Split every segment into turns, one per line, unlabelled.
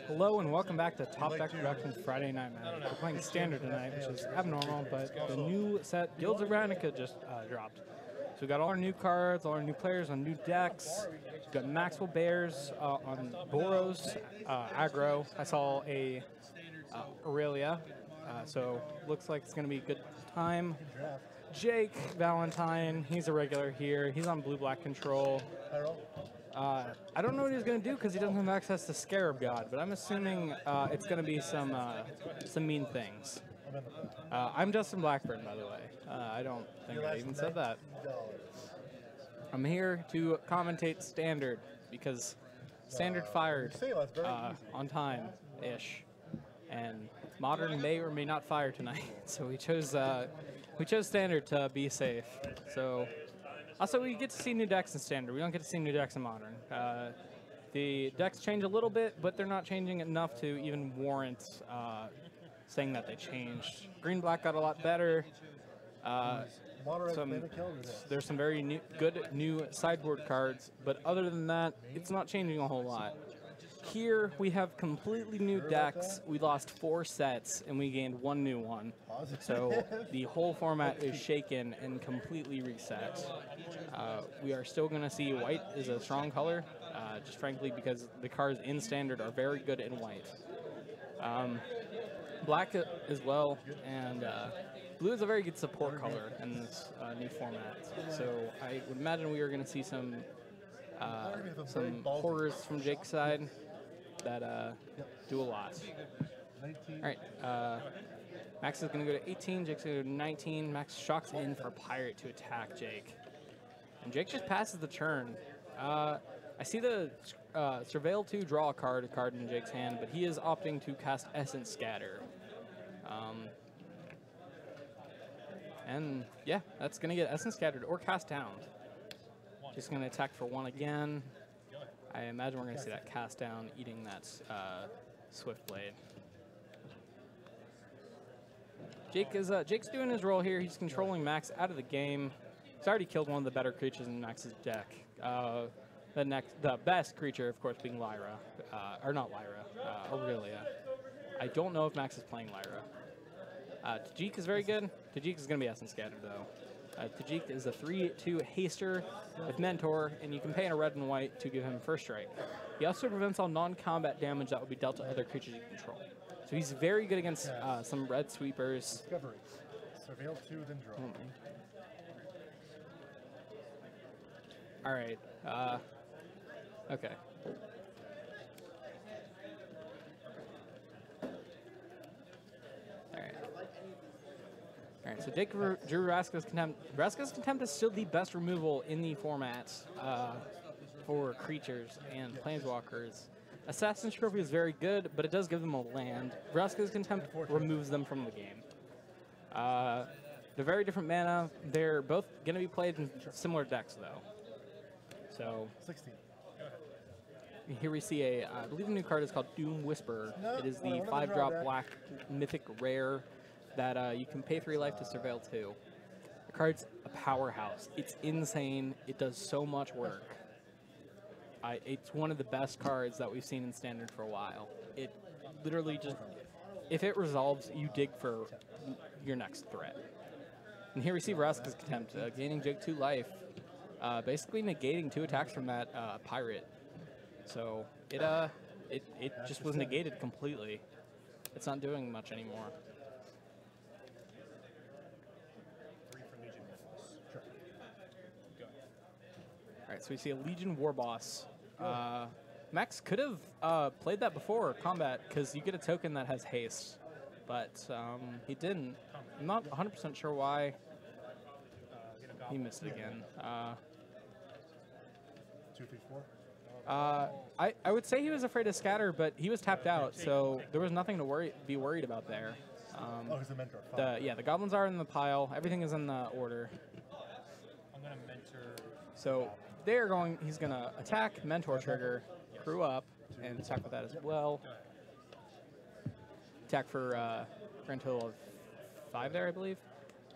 Hello and welcome back to Top Deck Productions Friday Night Magic. We're playing Standard tonight, which is abnormal, but the new set Guilds of Ravnica just dropped. So we got all our new cards, all our new players on new decks. We've got Maxwell Beres on Boros Aggro. I saw a Aurelia, so looks like it's going to be a good time. Jake Valentine, he's a regular here. He's on blue-black control. I don't know what he's going to do because he doesn't have access to Scarab God, but I'm assuming it's going to be some mean things. I'm Justin Blackburn, by the way. I don't think I even said that. I'm here to commentate Standard because Standard fired on time-ish, and Modern may or may not fire tonight. So we chose Standard to be safe. So. Also, we get to see new decks in Standard. We don't get to see new decks in Modern. The decks change a little bit, but they're not changing enough to even warrant saying that they changed. Green-black got a lot better. There's some very good new sideboard cards, but other than that, it's not changing a whole lot. Here, we have completely new decks. We lost 4 sets, and we gained 1 new one. So the whole format is shaken and completely reset. We are still going to see white is a strong color, just frankly because the cards in Standard are very good in white. Black as well, and blue is a very good support color in this new format. So I would imagine we are going to see some horrors from Jake's side that do a lot. All right, Max is going to go to 18, Jake's going to go to 19. Max shocks in for Pirate to attack Jake. And Jake just passes the turn. I see the Surveil 2 draw a card in Jake's hand, but he is opting to cast Essence Scatter. And yeah, that's going to get Essence Scattered or cast down. Just going to attack for 1 again. I imagine we're going to see that cast down eating that Swift Blade. Jake's doing his role here. He's controlling Max out of the game. He's already killed one of the better creatures in Max's deck. The best creature, of course, being Lyra, or not Lyra, Aurelia. I don't know if Max is playing Lyra. Tajik is very good. Tajik is going to be Essence Scattered though. Tajik is a 3/2 haster with Mentor, and you can pay in a red and white to give him first strike. He also prevents all non-combat damage that would be dealt to other creatures you control. So he's very good against some red sweepers.
Discovery. Surveil 2, then draw.
All right. Okay. All right, so Jake drew Vraska's Contempt. Vraska's Contempt is still the best removal in the format for creatures and planeswalkers. Assassin's Trophy is very good, but it does give them a land. Vraska's Contempt removes them from the game. They're very different mana. They're both going to be played in similar decks, though. So
16.
Here we see I believe the new card is called Doom Whisperer. It is the 5-drop black mythic rare that you can pay 3 life to Surveil 2. The card's a powerhouse. It's insane. It does so much work. It's one of the best cards that we've seen in Standard for a while. It literally just, if it resolves, you dig for your next threat. And here we see Vraska's Contempt, gaining Jake 2 life, basically negating 2 attacks from that pirate. So it just was negated completely. It's not doing much anymore. All right, so we see a Legion Warboss. Max could have played that before combat because you get a token that has haste, but he didn't. I'm not 100% sure why. He missed it again.
2, 3,
4. I would say he was afraid to scatter, but he was tapped out, so there was nothing to be worried about there.
He's the Mentor.
The goblins are in the pile. Everything is in the order.
I'm gonna mentor.
So they're going. He's gonna attack, Mentor trigger, crew up, and attack with that as well. Attack for a grand total of 5 there, I believe.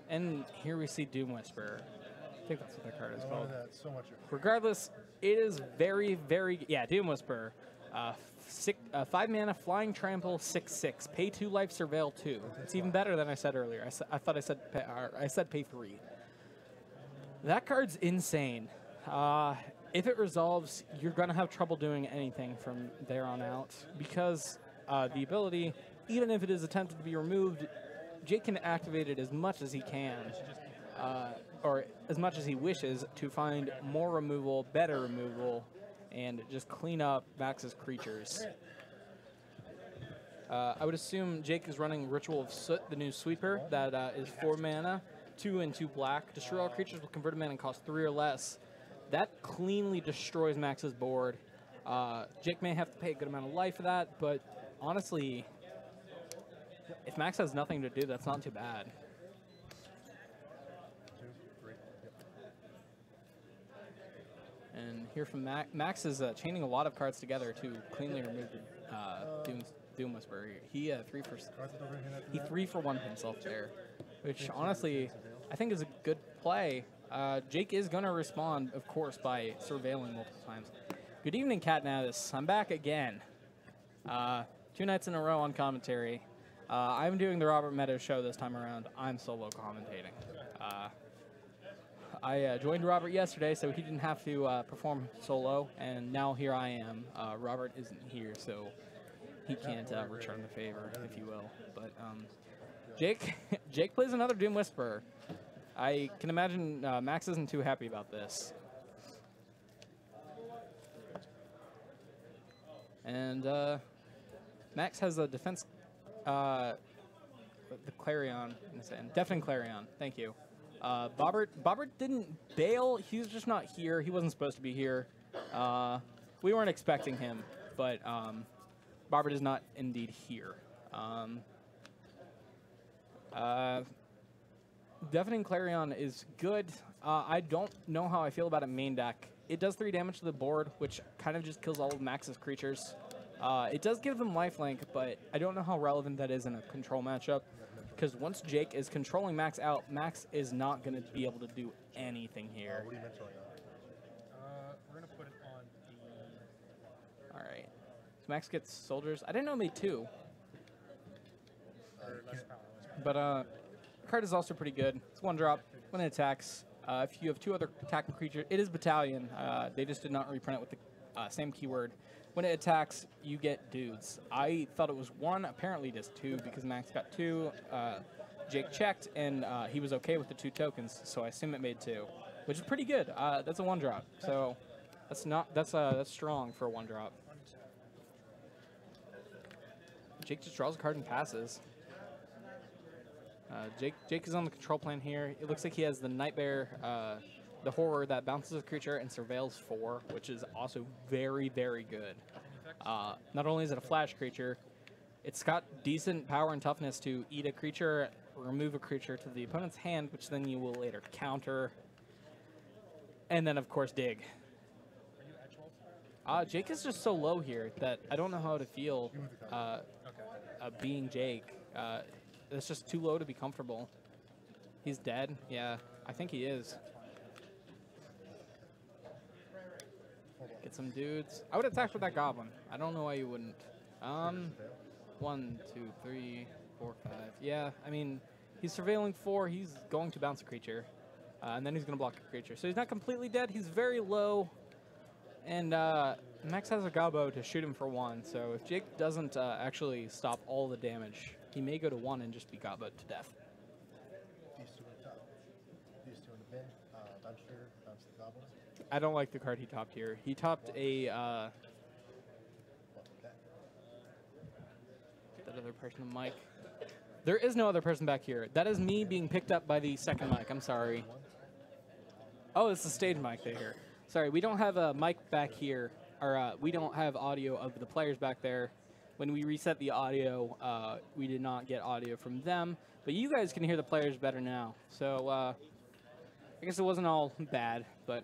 And here we see Doom Whisperer. I think that's what that card is called.
So much.
Regardless, it is very, very, yeah, Doom Whisperer. 5 mana, flying trample, 6/6. Pay 2 life, surveil 2. It's even better than I said earlier. I thought I said pay 3. That card's insane. If it resolves, you're going to have trouble doing anything from there on out because the ability, even if it is attempted to be removed, Jake can activate it as much as he can, or as much as he wishes, to find more removal, better removal, and just clean up Max's creatures. I would assume Jake is running Ritual of Soot, the new sweeper, that is 4 mana, 2 and 2 black. Destroy all creatures with converted mana and cost 3 or less. That cleanly destroys Max's board. Jake may have to pay a good amount of life for that, but honestly, if Max has nothing to do, that's not too bad.
2, 3. Yep.
And here from Max is chaining a lot of cards together to cleanly remove the Doom Whisperer. He 3 for 1 himself there, which honestly I think is a good play. Jake is going to respond, of course, by surveilling multiple times. Good evening, Cat Natus. I'm back again. 2 nights in a row on commentary. I'm doing the Robert Meadows show this time around. I'm solo commentating. I joined Robert yesterday, so he didn't have to perform solo, and now here I am. Robert isn't here, so he can't return the favor, if you will. But Jake plays another Doom Whisperer. I can imagine Max isn't too happy about this. And Max has a defense, the Clarion, Deafening Clarion, thank you. Bobbert didn't bail, he was just not here, he wasn't supposed to be here. We weren't expecting him, but Bobbert is not indeed here. Deafening Clarion is good. I don't know how I feel about it main deck. It does 3 damage to the board, which kind of just kills all of Max's creatures. It does give them lifelink, but I don't know how relevant that is in a control matchup, because once Jake is controlling Max out, Max is not going to be able to do anything here.
What are you mentoring on?
We're going to put it on the...
All right. So Max gets soldiers. I didn't know it made 2. But the card is also pretty good. It's 1 drop. When it attacks, if you have 2 other attacking creatures, it is Battalion. They just did not reprint it with the same keyword. When it attacks, you get dudes. I thought it was 1, apparently it is 2, because Max got 2. Jake checked, and he was okay with the 2 tokens, so I assume it made 2, which is pretty good. That's a 1 drop, so that's strong for a 1 drop. Jake just draws a card and passes. Jake is on the control plan here. It looks like he has the Nightmare, the Horror that bounces a creature and surveils 4, which is also very, very good. Not only is it a flash creature, it's got decent power and toughness to eat a creature, remove a creature to the opponent's hand, which then you will later counter, and then, of course, dig. Jake is just so low here that I don't know how to feel being Jake. It's just too low to be comfortable. He's dead? Yeah, I think he is. Get some dudes. I would attack with that goblin. I don't know why you wouldn't. 1, 2, 3, 4, 5. Yeah, I mean, he's surveilling 4. He's going to bounce a creature. And then he's going to block a creature. So he's not completely dead. He's very low. And Max has a Gobbo to shoot him for 1. So if Jake doesn't actually stop all the damage, he may go to 1 and just be Gobboed to death.
These 2 on top. These 2 in the bin. Bounce trigger, bounce the goblin.
I don't like the card he topped here. He topped a... that other person, the mic. There is no other person back here. That is me being picked up by the second mic. I'm sorry. Oh, it's the stage mic they hear. Sorry, we don't have a mic back here. Or we don't have audio of the players back there. When we reset the audio, we did not get audio from them. But you guys can hear the players better now. So I guess it wasn't all bad. But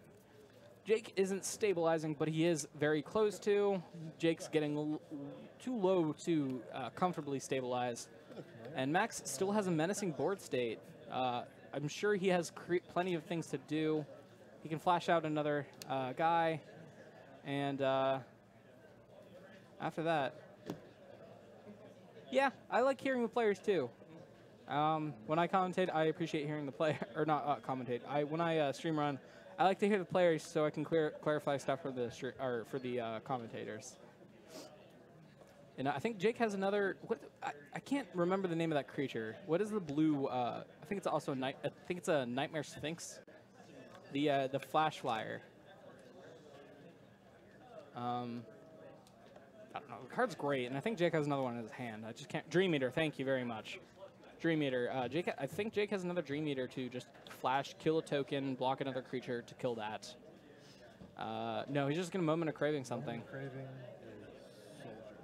Jake isn't stabilizing, but he is very close to. Jake's getting too low to comfortably stabilize. And Max still has a menacing board state. I'm sure he has plenty of things to do. He can flash out another guy. And after that, yeah, I like hearing the players too. When I commentate, I appreciate hearing the player, or not commentate. When I stream run, I like to hear the players so I can clarify stuff for the commentators. And I think Jake has another. I can't remember the name of that creature. What is the blue? I think it's also I think it's a Nightmare Sphinx. The Flash Flyer. I don't know. The card's great, and I think Jake has another one in his hand. I just can't. Dream Eater. Thank you very much. Dream Eater. Jake. I think Jake has another Dream Eater to just flash, kill a token, block another creature to kill that. No, he's just gonna Moment of Craving something.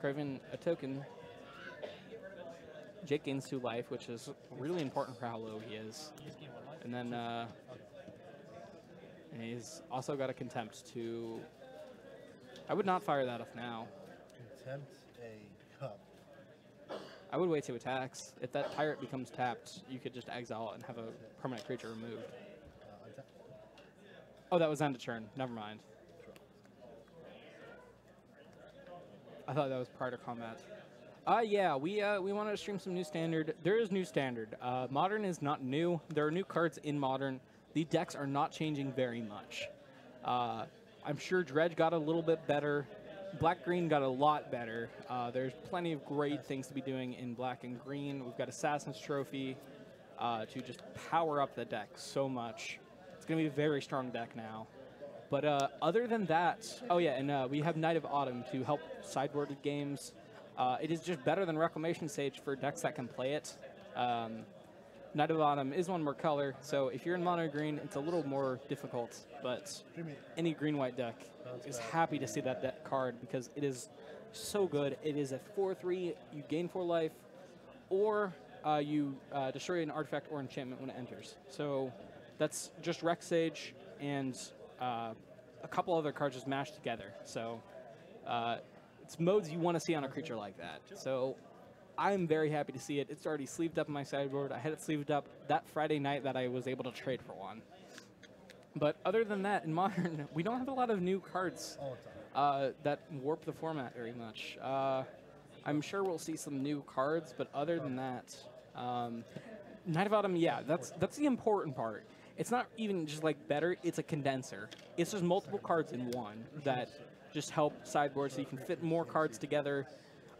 Craving a token. Jake gains 2 life, which is really important for how low he is. And then and he's also got a Contempt to. I would not fire that off now.
Contempt a cup.
I would wait 2 attacks. If that Tyrant becomes tapped, you could just exile it and have a permanent creature removed. Oh, that was end of turn. Never mind. I thought that was prior to combat. Yeah, we wanted to stream some new Standard. There is new Standard. Modern is not new. There are new cards in Modern. The decks are not changing very much. I'm sure Dredge got a little bit better. Black-Green got a lot better. There's plenty of great things to be doing in Black and Green. We've got Assassin's Trophy to just power up the deck so much. It's going to be a very strong deck now. But other than that, oh yeah, and we have Knight of Autumn to help sideboarded games. It is just better than Reclamation Sage for decks that can play it. Knight of Autumn is 1 more color, so if you're in mono green, it's a little more difficult. But any green-white deck is happy to see that card because it is so good. It is a 4/3. You gain 4 life, or you destroy an artifact or enchantment when it enters. So that's just Rec Sage and a couple other cards just mashed together. So it's modes you want to see on a creature like that. So I'm very happy to see it. It's already sleeved up in my sideboard. I had it sleeved up that Friday night that I was able to trade for one. But other than that, in Modern, we don't have a lot of new cards that warp the format very much. I'm sure we'll see some new cards, but other than that, Knight of Autumn, yeah, that's the important part. It's not even just like better, it's a condenser. It's just multiple cards in one that just help sideboard so you can fit more cards together.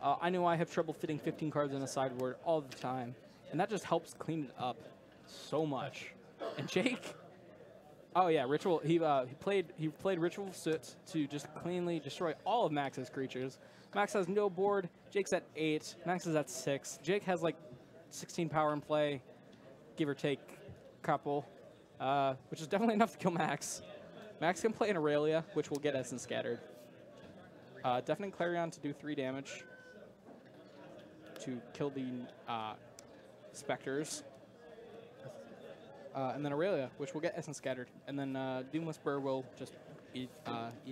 I know I have trouble fitting 15 cards in a sideboard all the time, and that just helps clean it up so much. And Jake, oh yeah, Ritual. He played Ritual Soot to just cleanly destroy all of Max's creatures. Max has no board. Jake's at 8. Max is at 6. Jake has like 16 power in play, give or take a couple, which is definitely enough to kill Max. Max can play an Aurelia, which will get Essence Scattered. Deafening Clarion to do 3 damage to kill the Specters. And then Aurelia, which will get Essence Scattered. And then Doom Whisperer will just eat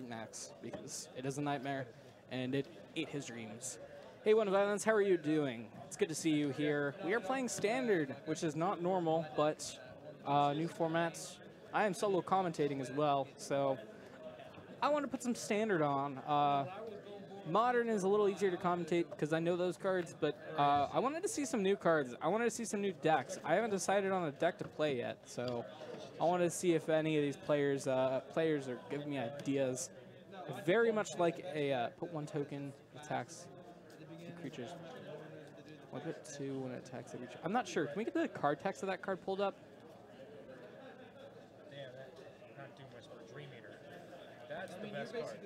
Max because it is a nightmare and it ate his dreams. Hey, One Violence, how are you doing? It's good to see you here. We are playing Standard, which is not normal, but new formats. I am solo commentating as well, so I want to put some Standard on. Modern is a little easier to commentate because I know those cards, but I wanted to see some new cards. I wanted to see some new decks. I haven't decided on a deck to play yet, so I wanted to see if any of these players are giving me ideas. I very much like a put 1 token, attacks 2 creatures. 1 put 2 when it attacks a creature. I'm not sure. Can we get the card text of that card pulled up?
Damn, not Doom Whisperer, Dream Eater. That's the best card.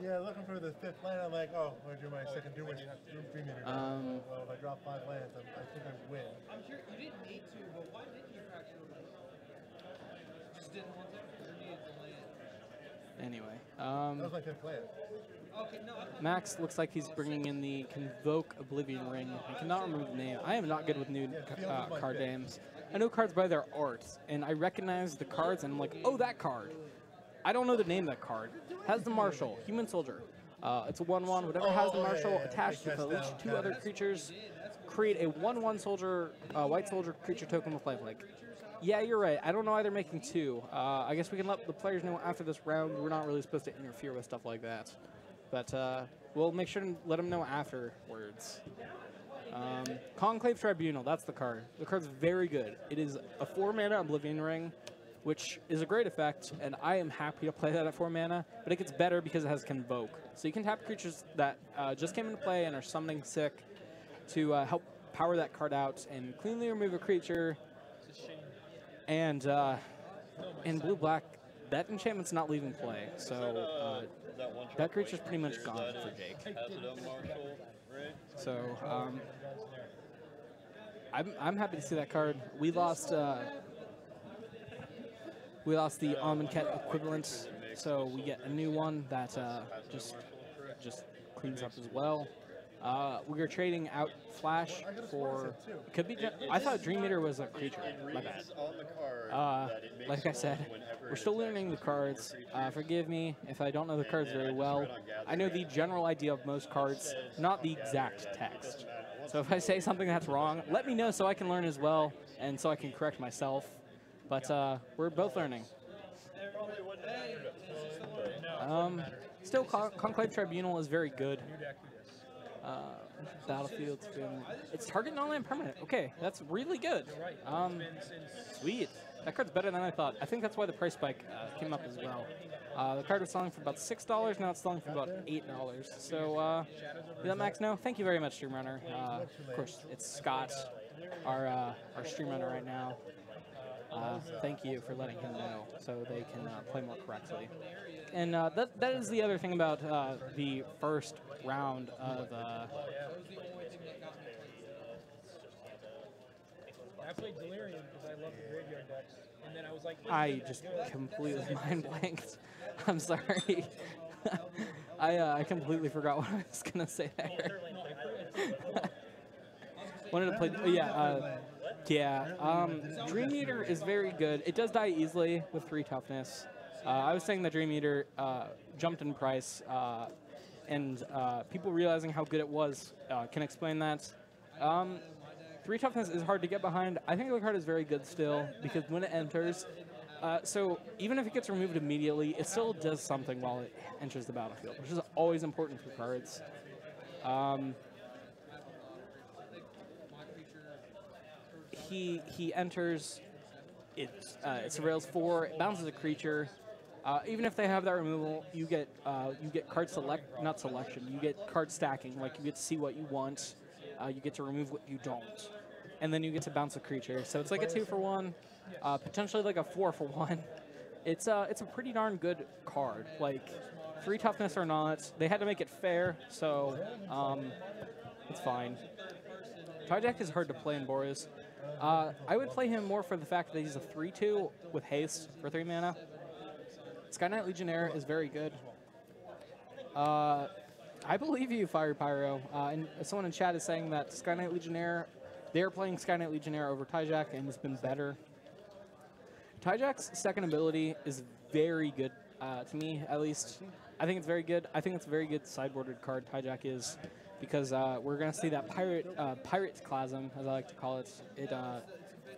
Yeah, looking for the 5th land, I'm like, oh, I'm going to do my second Doom Eater. Well, if I drop 5 lands, I think I win.
I'm sure you didn't need to, but why didn't you fracture the land? Just didn't want to, or needed the land?
Anyway.
That was my 5th land.
Okay, no,
Max looks like he's bringing in the Convoke Oblivion Ring. I cannot remember the name. I am not good with new card names. I know cards by their art, and I recognize the cards, and I'm like, oh, that card. I don't know the name of that card. Has the Marshal, Human Soldier. It's a 1/1. Whatever has the Marshal attached with at least 2 other creatures, create a 1/1 soldier, white soldier creature token with lifelink. Yeah, you're right. I don't know why they're making 2. I guess we can let the players know after this round. We're not really supposed to interfere with stuff like that. but we'll make sure to let him know afterwards. Conclave Tribunal, that's the card. The card's very good. It is a 4-mana Oblivion Ring, which is a great effect, and I am happy to play that at 4 mana, but it gets better because it has Convoke. So you can tap creatures that just came into play and are summoning sick to help power that card out and cleanly remove a creature. And in blue-black, that enchantment's not leaving play, so that creature's pretty much gone for Jake. So I'm happy to see that card. We lost the Amonkhet equivalent, so we get a new one that just cleans up as well. We were trading out Flash for, could be, I thought Dream Eater was a creature, my bad. Like I said, we're still learning the cards. Forgive me if I don't know the cards very well. I know the general idea of most cards, not the exact text. So if I say something that's wrong, let me know so I can learn as well, and so I can correct myself. But we're both learning. Still, Conclave Tribunal is very good. Battlefield's been, it's target non-land permanent. Okay, that's really good. Sweet. That card's better than I thought. I think that's why the price spike came up as well. The card was selling for about $6. Now it's selling for about $8. So, you let Max know? Thank you very much, Stream Runner. Of course, it's Scott, our Stream Runner right now. Thank you for letting him know so they can play more correctly. And that is the other thing about the first round of...
I played Delirium because I love the graveyard decks, and then I was like...
I just completely mind blanked. I'm sorry. I completely forgot what I was going to say there. Wanted to play... Dream Eater is very good. It does die easily with 3 toughness. I was saying that Dream Eater jumped in price, and people realizing how good it was can explain that. 3 toughness is hard to get behind. I think the card is very good still, because when it enters, so even if it gets removed immediately, it still does something while it enters the battlefield, which is always important for cards. He enters, it surveils 4, it bounces a creature. Even if they have that removal, you get card not selection. You get card stacking. Like you get to see what you want, you get to remove what you don't, and then you get to bounce a creature. So it's like a 2-for-1, potentially like a 4-for-1. It's a pretty darn good card. Like 3 toughness or not, they had to make it fair, so it's fine. Tyjack is hard to play in Boros. I would play him more for the fact that he's a 3/2 with haste for 3 mana. Sky Knight Legionnaire is very good. I believe you, Fire Pyro. And someone in chat is saying that Sky Knight Legionnaire, they're playing Sky Knight Legionnaire over Tyjack, and it's been better. Tyjack's second ability is very good to me, at least. I think it's very good. I think it's a very good sideboarded card, Tyjack is, because we're going to see that Pirate Clasm, as I like to call it.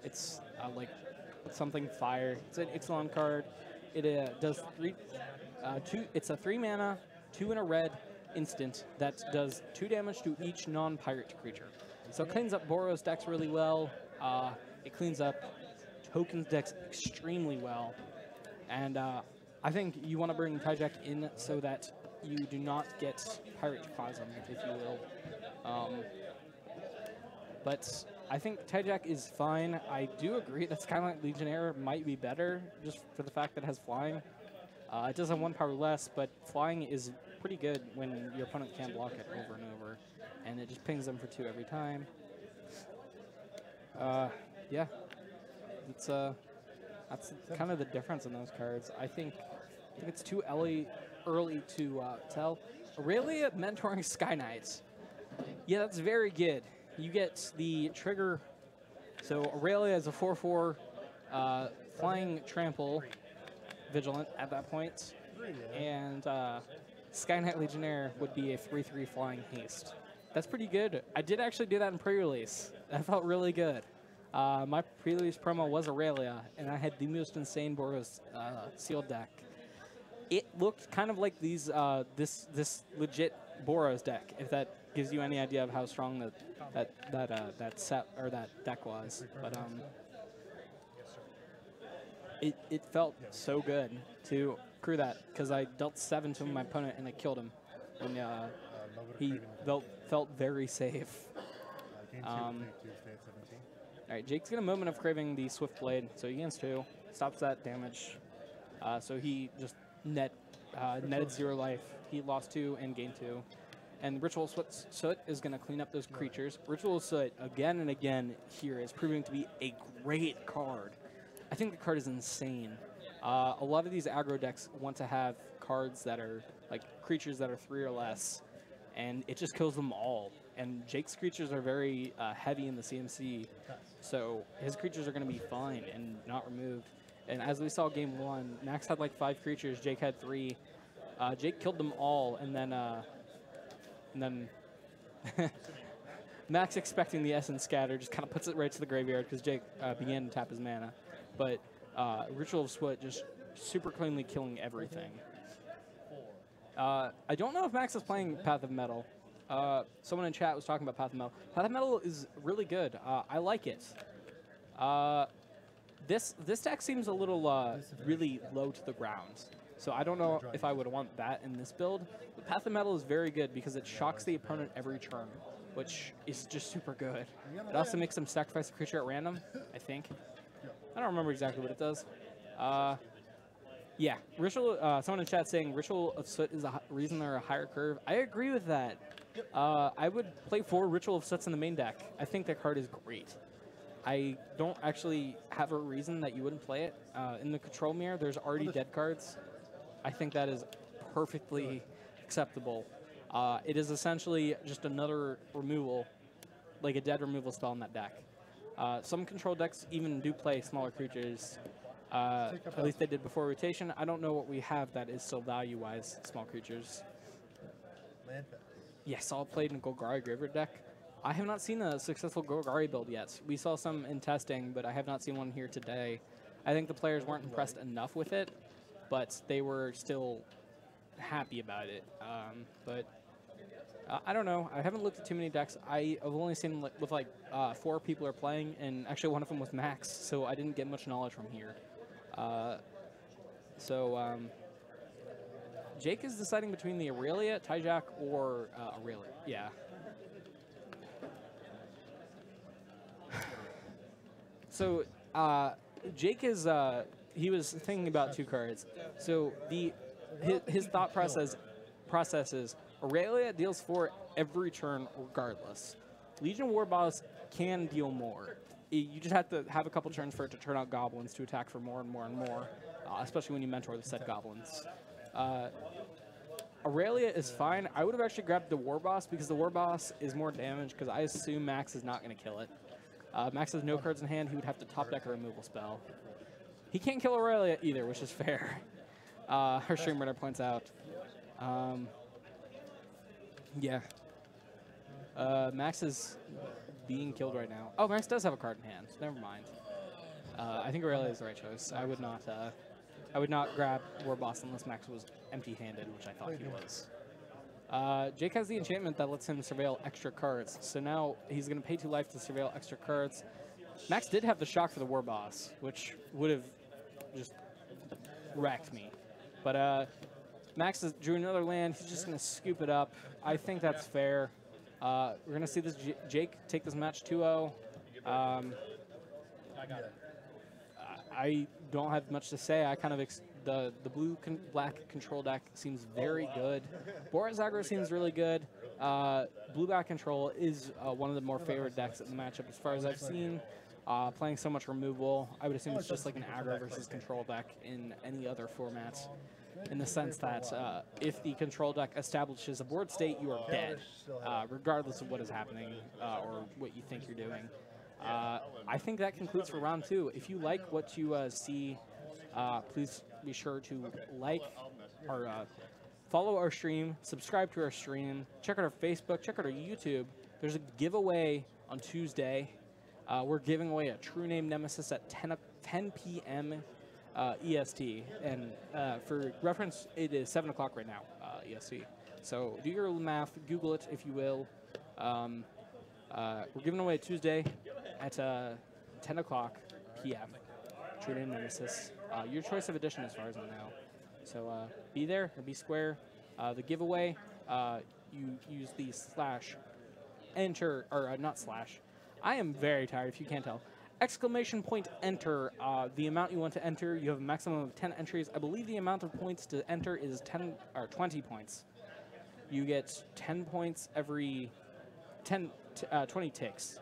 It's like something fire. It's an Ixalan card. It does 2. It's a 3 mana, 2 in a red instant that does 2 damage to each non-pirate creature. So it cleans up Boros decks really well. It cleans up Tokens decks extremely well. And I think you want to bring Tyjack in so that you do not get Pirate Clasm, if you will. But I think Tyjack is fine. I do agree that Sky Knight Legionnaire might be better, just for the fact that it has flying. It does have 1 power less, but flying is pretty good when your opponent can't block it over and over. And it just pings them for 2 every time. Yeah. That's kind of the difference in those cards. I think it's too early to tell. Aurelia mentoring Sky Knights. Yeah, that's very good. You get the trigger. So Aurelia is a 4/4 flying trample vigilant at that point. And Sky Knight Legionnaire would be a 3/3 flying haste. That's pretty good. I did actually do that in pre-release. That felt really good. My pre-release promo was Aurelia, and I had the most insane Boros sealed deck. it looked kind of like these this legit Boros deck. If that gives you any idea of how strong that set or that deck was, but it felt so good to crew that because I dealt 7 to my opponent and I killed him, and he felt very safe. All right, Jake's got a moment of craving the Swift Blade, so he gains 2, stops that damage. So he just netted 0 life. He lost 2 and gained 2. And Ritual Soot is going to clean up those creatures. Ritual Soot, again and again here, is proving to be a great card. I think the card is insane. A lot of these aggro decks want to have cards that are like creatures that are 3 or less, and it just kills them all. And Jake's creatures are very heavy in the CMC, so his creatures are going to be fine and not removed. And as we saw game 1, Max had like 5 creatures, Jake had 3. Jake killed them all, and then Max, expecting the Essence Scatter, just kind of puts it right to the graveyard because Jake began to tap his mana. But Ritual of Sweat just super cleanly killing everything. I don't know if Max is playing Path of Metal. Someone in chat was talking about Path of Metal. Path of Metal is really good. I like it. This deck seems a little really low to the ground. So I don't know if I would want that in this build. But Path of Metal is very good because it shocks the opponent every turn, which is just super good. It also makes them sacrifice a creature at random, I think. I don't remember exactly what it does. Yeah, Ritual. Someone in chat saying Ritual of Soot is the reason they're a higher curve. I agree with that. I would play 4 Ritual of Soots in the main deck. I think that card is great. I don't actually have a reason that you wouldn't play it. In the control mirror, there's already dead cards. I think that is perfectly acceptable. It is essentially just another removal, like a dead removal spell in that deck. Some control decks even do play smaller creatures. At least they did before rotation. I don't know what we have that is still value-wise small creatures. Yes, all played in Golgari Graveyard deck. I have not seen a successful Golgari build yet. We saw some in testing, but I have not seen one here today. I think the players weren't impressed enough with it, but they were still happy about it. I don't know. I haven't looked at too many decks. I've only seen with like 4 people are playing, and actually one of them was Max, so I didn't get much knowledge from here. Jake is deciding between the Aurelia, Tyjack, or Aurelia. Yeah. So Jake is he was thinking about 2 cards. So his thought process is Aurelia deals 4 every turn regardless. Legion Warboss can deal more. You just have to have a couple turns for it to turn out goblins to attack for more and more and more, especially when you mentor the said goblins. Aurelia is fine. I would have actually grabbed the Warboss because the Warboss is more damage because I assume Max is not going to kill it. Max has no cards in hand. He would have to top deck a removal spell. He can't kill Aurelia either, which is fair. Her stream runner points out. Yeah. Max is being killed right now. Oh, Max does have a card in hand. Never mind. I think Aurelia is the right choice. I would not grab Warboss unless Max was empty-handed, which I thought he was. Jake has the enchantment that lets him surveil extra cards. So now he's going to pay 2 life to surveil extra cards. Max did have the shock for the Warboss, which would have just wrecked me. But Max drew another land. He's just going to scoop it up. I think that's fair. We're going to see this Jake take this match 2-0. I don't have much to say. I kind of the blue-black control deck seems very good. Boros Aggro seems really good. Blue-black control is one of the more favorite decks in the matchup as far as I've seen. Playing so much removal, I would assume it's just like an aggro versus control deck in any other format, in the sense that if the control deck establishes a board state, you are dead, regardless of what is happening or what you think you're doing. I think that concludes for round 2. If you like what you see, please be sure to like or follow our stream, subscribe to our stream, check out our Facebook, check out our YouTube. There's a giveaway on Tuesday. We're giving away a True Name Nemesis at 10 p.m. EST. And for reference, it is 7 o'clock right now, EST. So do your math, Google it if you will. We're giving away Tuesday at 10 o'clock p.m. Tune in Nemesis. Your choice of edition as far as I know. So be there or be square. The giveaway, you use the /enter, or not slash. I am very tired if you can't tell. Exclamation point enter, the amount you want to enter. You have a maximum of 10 entries. I believe the amount of points to enter is 10 or 20 points. You get 10 points every 20 ticks.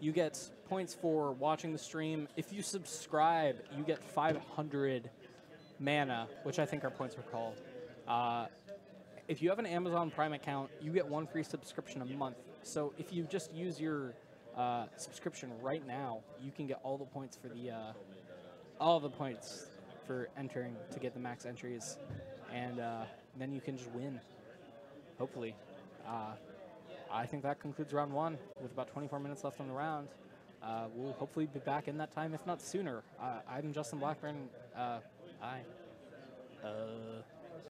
You get points for watching the stream. If you subscribe, you get 500 mana, which I think our points are called. If you have an Amazon Prime account, you get 1 free subscription a month. So if you just use your subscription right now, you can get all the points for entering to get the max entries, and then you can just win. Hopefully. I think that concludes round 1 with about 24 minutes left on the round. We'll hopefully be back in that time, if not sooner. I'm Justin Blackburn. Bye.